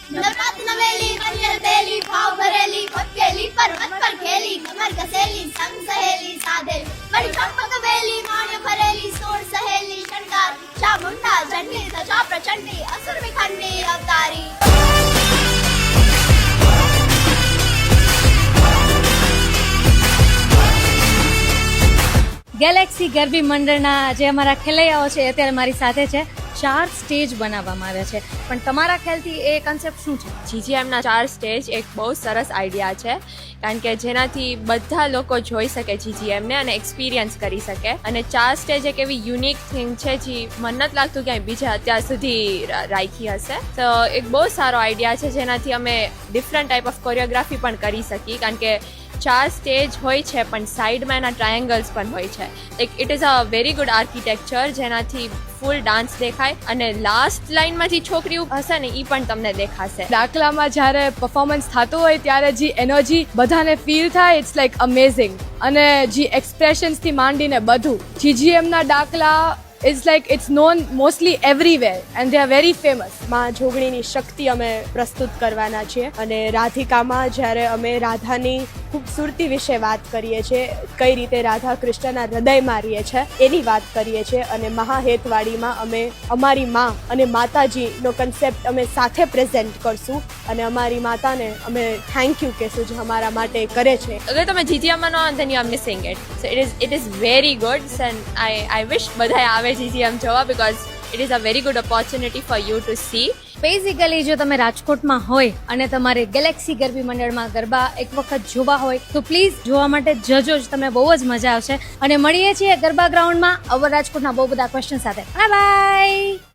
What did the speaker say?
नवरात नवेली मंगल बेली भाव भरेली पक्केली पर्वत पर खेली कमर कसेली संग सहेली साधे बड़ी चंपक बेली मान्य भरेली सोर सहेली शंकर चामुंडा चंडी तथा प्रचंडी असुर विखंडी अवतारी ગેલેક્સી ગરબી મંડળના જે અમારા ખેલૈયાઓ છે અત્યારે મારી સાથે છે. 4 સ્ટેજ બનાવવામાં આવ્યા છે, પણ તમારા ખ્યાલથી એ કન્સેપ્ટ શું છે? જીજીએમના 4 સ્ટેજ એક બહુ સરસ આઈડિયા છે, કારણ કે જેનાથી બધા લોકો જોઈ શકે જીજીએમને અને એક્સપિરિયન્સ કરી શકે. અને 4 સ્ટેજ એક એવી યુનિક થિંગ છે જે મને નથી લાગતું ક્યાંય બીજા અત્યાર સુધી રાખી હશે. તો એક બહુ સારો આઈડિયા છે જેનાથી અમે ડિફરન્ટ ટાઈપ ઓફ કોરિયોગ્રાફી પણ કરી શકીએ, કારણ કે 4 સ્ટેજ હોય છે પણ સાઈડમાં એના ટ્રાયેંગલ્સ પણ હોય છે. It is a very good architecture જેનાથી ફૂલ ડાન્સ દેખાય અને લાસ્ટ લાઇનમાં જે છોકરીઓ હશે ને એ પણ તમને દેખાશે. દાખલામાં જ્યારે પરફોર્મન્સ થતું હોય ત્યારે જે એનર્જી બધાને ફીલ થાય, ઇટ્સ લાઈક અમેઝિંગ. અને જે એક્સપ્રેશન્સથી માંડીને બધું જીજીએમના દાખલા is like it's known mostly everywhere and they are very famous. માં જોગણીની શક્તિ અમે પ્રસ્તુત કરવાના છીએ અને રાધિકામાં જ્યારે અમે રાધાની ખૂબસૂરતી વિશે વાત કરીએ છીએ, કઈ રીતે રાધા કૃષ્ણના હૃદયમાં રહીએ છે એની વાત કરીએ છીએ. અને મહાહેતવાડીમાં અમે અમારી માં અને માતાજીનો કન્સેપ્ટ અમે સાથે પ્રેઝન્ટ કરશું અને અમારી માતાને અમે થેન્ક યુ કહેશું જે અમારા માટે કરે છે. અગર તમે જીજીએમમાં ન આવે then you are missing it. So it is very good and I wish બધાએ આવે જીજીએમ જોવા, because it is a very good opportunity for you to see. Basically જો તમે રાજકોટમાં હોય અને તમારે ગેલેક્સી ગરબી મંડળમાં ગરબા એક વખત જોવા હોય તો પ્લીઝ જોવા માટે જજો જ, તમને બહુ જ મજા આવશે. અને મળીએ છીએ ગરબા ગ્રાઉન્ડમાં અવર રાજકોટના બહુ બધા ક્વેશ્ચન સાથે. Bye bye.